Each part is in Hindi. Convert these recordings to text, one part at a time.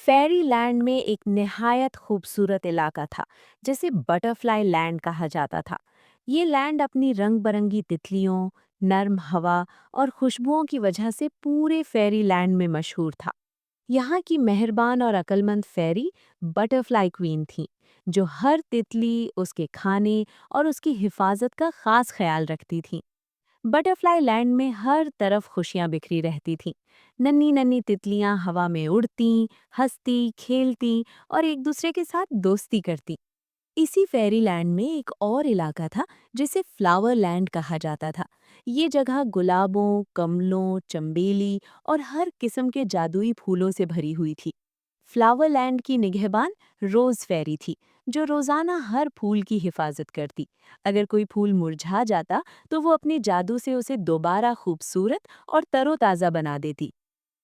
फेरी लैंड में एक निहायत खूबसूरत इलाका था जिसे बटरफ्लाई लैंड कहा जाता था। ये लैंड अपनी रंग बरंगी तितलियों, नर्म हवा और खुशबुओं की वजह से पूरे फेरी लैंड में मशहूर था। यहाँ की मेहरबान और अक्लमंद फेरी बटरफ्लाई क्वीन थी, जो हर तितली, उसके खाने और उसकी हिफाजत का खास ख्याल रखती थी। बटरफ्लाई लैंड में हर तरफ खुशियां बिखरी रहती थीं। नन्ही नन्ही तितलियां हवा में उड़ती, हंसती, खेलती और एक दूसरे के साथ दोस्ती करती। इसी फेरी लैंड में एक और इलाका था जिसे फ्लावर लैंड कहा जाता था। ये जगह गुलाबों, कमलों, चंबेली और हर किस्म के जादुई फूलों से भरी हुई थी। फ्लावरलैंड की निगहबान रोज फेरी थी, जो रोजाना हर फूल की हिफाजत करती। अगर कोई फूल मुरझा जाता तो वो अपने जादू से उसे दोबारा खूबसूरत और तरोताजा बना देती।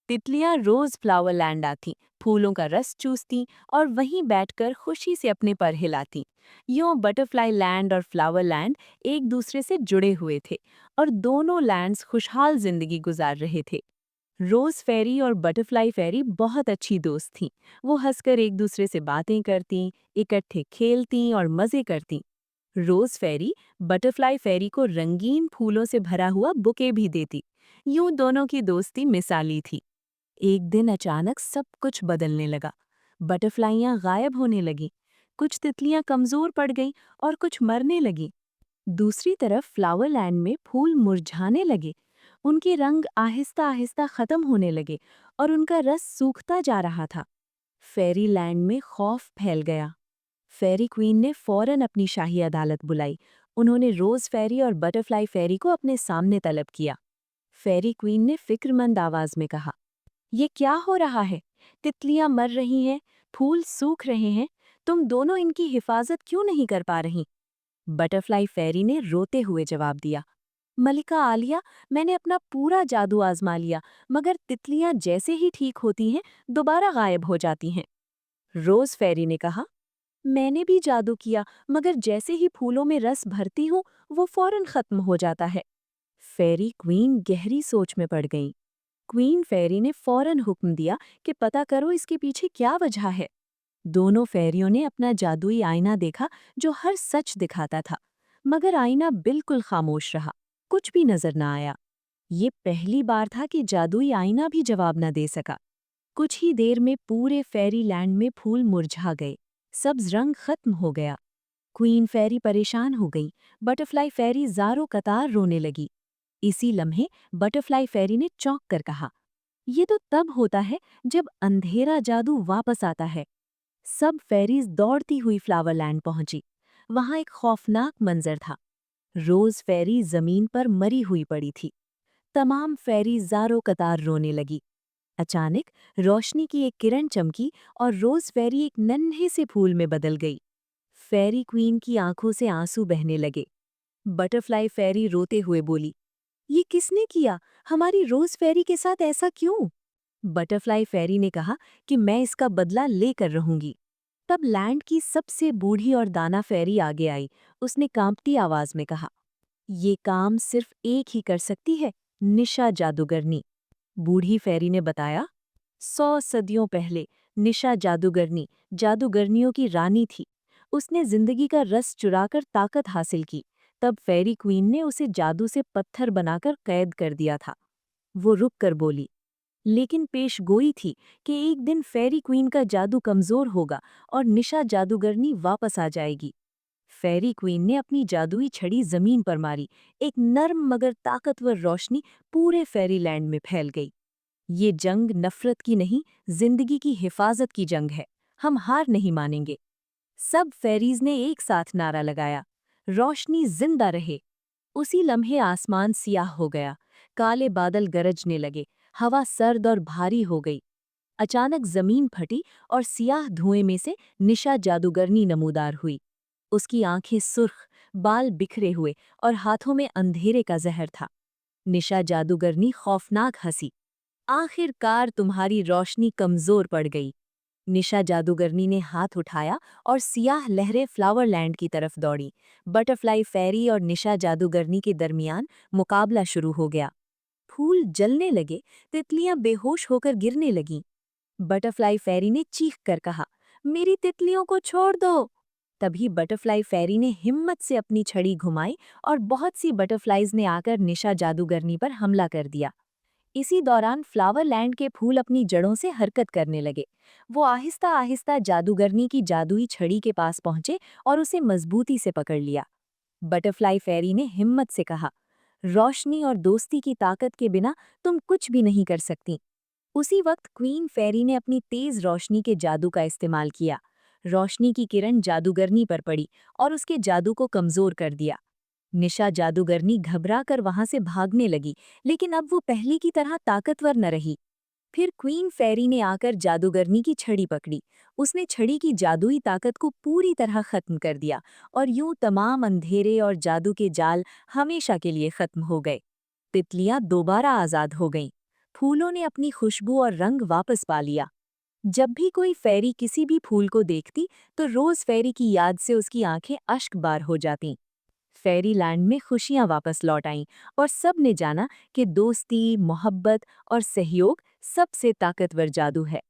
तितलियां रोज फ्लावरलैंड आती, फूलों का रस चूसती और वहीं बैठकर खुशी से अपने पर हिलाती। यूं बटरफ्लाई लैंड और फ्लावरलैंड एक दूसरे से जुड़े हुए थे और दोनों लैंड्स खुशहाल जिंदगी गुजार रहे थे। रोज फेरी और बटरफ्लाई फेरी बहुत अच्छी दोस्त थीं। वो हंसकर एक दूसरे से बातें करती, इकट्ठे खेलती और मजे करती। रोज फेरी बटरफ्लाई फेरी को रंगीन फूलों से भरा हुआ बुके भी देती। यूं दोनों की दोस्ती मिसाली थी। एक दिन अचानक सब कुछ बदलने लगा। बटरफ्लाइयां गायब होने लगी, कुछ तितलियां कमजोर पड़ गईं और कुछ मरने लगी। दूसरी तरफ फ्लावरलैंड में फूल मुरझाने लगे, उनके रंग आहिस्ता आहिस्ता खत्म होने लगे और उनका रस सूखता जा रहा था। फेरी लैंड में खौफ फैल गया। फेरी क्वीन ने फौरन अपनी शाही अदालत बुलाई। उन्होंने रोज फेरी और बटरफ्लाई फेरी को अपने सामने तलब किया। फेरी क्वीन ने फिक्रमंद आवाज में कहा, ये क्या हो रहा है? तितलियां मर रही हैं, फूल सूख रहे हैं, तुम दोनों इनकी हिफाजत क्यों नहीं कर पा रही? बटरफ्लाई फेरी ने रोते हुए जवाब दिया, मलिका आलिया, मैंने अपना पूरा जादू आजमा लिया, मगर तितलियां जैसे ही ठीक होती हैं, दोबारा गायब हो जाती हैं। रोज फेरी ने कहा, मैंने भी जादू किया, मगर जैसे ही फूलों में रस भरती हूँ, वो फौरन खत्म हो जाता है। फेरी क्वीन गहरी सोच में पड़ गई। क्वीन फेरी ने फौरन हुक्म दिया कि पता करो इसके पीछे क्या वजह है। दोनों फेरियों ने अपना जादुई आईना देखा, जो हर सच दिखाता था, मगर आईना बिल्कुल खामोश रहा। कुछ भी नजर न आया। ये पहली बार था कि जादुई आईना भी जवाब न दे सका। कुछ ही देर में पूरे फेरी लैंड में फूल मुरझा गए, सब्ज रंग खत्म हो गया। क्वीन फेरी परेशान हो गई, बटरफ्लाई फेरी ज़ारो कतार रोने लगी। इसी लम्हे बटरफ्लाई फेरी ने चौंक कर कहा, ये तो तब होता है जब अंधेरा जादू वापस आता है। सब फेरीज दौड़ती हुई फ्लावरलैंड पहुंची। वहां एक खौफनाक मंजर था। रोज फेरी जमीन पर मरी हुई पड़ी थी। तमाम फेरी ज़ारो कतार रोने लगी। अचानक रोशनी की एक किरण चमकी और रोज फेरी एक नन्हे से फूल में बदल गई। फेरी क्वीन की आंखों से आंसू बहने लगे। बटरफ्लाई फेरी रोते हुए बोली, ये किसने किया? हमारी रोज फेरी के साथ ऐसा क्यों? बटरफ्लाई फेरी ने कहा कि मैं इसका बदला लेकर रहूंगी। तब लैंड की सबसे बूढ़ी और दाना फेरी आगे आई। उसने कांपती आवाज में कहा, ये काम सिर्फ एक ही कर सकती है, निशा जादूगरनी। बूढ़ी फेरी ने बताया, 100 सदियों पहले निशा जादूगरनी जादूगरनियों की रानी थी। उसने जिंदगी का रस चुराकर ताकत हासिल की। तब फेरी क्वीन ने उसे जादू से पत्थर बनाकर कैद कर दिया था। वो रुक कर बोली, लेकिन पेश गोई थी कि एक दिन फेरी क्वीन का जादू कमजोर होगा और निशा जादूगरनी वापस आ जाएगी। फेरी क्वीन ने अपनी जादुई छड़ी जमीन पर मारी। एक नर्म मगर ताकतवर रोशनी पूरे फेरी लैंड में फैल गई। ये जंग नफरत की नहीं, जिंदगी की हिफाजत की जंग है। हम हार नहीं मानेंगे। सब फेरीज ने एक साथ नारा लगाया, रोशनी जिंदा रहे। उसी लम्हे आसमान सियाह हो गया। काले बादल गरजने लगे। हवा सर्द और भारी हो गई। अचानक जमीन फटी और सियाह धुएं में से निशा जादूगरनी नमूदार हुई। उसकी आंखें सुर्ख, बाल बिखरे हुए और हाथों में अंधेरे का जहर था। निशा जादूगरनी खौफनाक हंसी, आखिरकार तुम्हारी रोशनी कमजोर पड़ गई। निशा जादूगरनी ने हाथ उठाया और सियाह लहरें फ्लावरलैंड की तरफ दौड़ी। बटरफ्लाई फेरी और निशा जादूगरनी के दरमियान मुकाबला शुरू हो गया। फूल जलने लगे, तितलियां बेहोश होकर गिरने लगीं। बटरफ्लाई फेरी ने चीख कर कहा, मेरी तितलियों को छोड़ दो। तभी बटरफ्लाई फेरी ने हिम्मत से अपनी छड़ी घुमाई और बहुत सी बटरफ्लाइज ने आकर निशा जादूगरनी पर हमला कर दिया। इसी दौरान फ्लावर लैंड के फूल अपनी जड़ों से हरकत करने लगे। वो आहिस्ता आहिस्ता जादूगरनी की जादुई छड़ी के पास पहुंचे और उसे मजबूती से पकड़ लिया। बटरफ्लाई फेरी ने हिम्मत से कहा, रोशनी और दोस्ती की ताकत के बिना तुम कुछ भी नहीं कर सकती। उसी वक्त क्वीन फेरी ने अपनी तेज रोशनी के जादू का इस्तेमाल किया। रोशनी की किरण जादूगरनी पर पड़ी और उसके जादू को कमजोर कर दिया। निशा जादूगरनी घबरा कर वहां से भागने लगी, लेकिन अब वो पहले की तरह ताकतवर न रही। फिर क्वीन फेरी ने आकर जादूगरनी की छड़ी पकड़ी। उसने छड़ी की जादुई ताकत को पूरी तरह खत्म कर दिया और यूं तमाम अंधेरे और जादू के जाल हमेशा के लिए खत्म हो गए। तितलियां दोबारा आजाद हो गईं। फूलों ने अपनी खुशबू और रंग वापस पा लिया। जब भी कोई फेरी किसी भी फूल को देखती, तो रोज फेरी की याद से उसकी आंखें अश्कबार हो जातीं। फेरीलैंड में खुशियां वापस लौट आईं और सब ने जाना कि दोस्ती, मोहब्बत और सहयोग सबसे ताकतवर जादू है।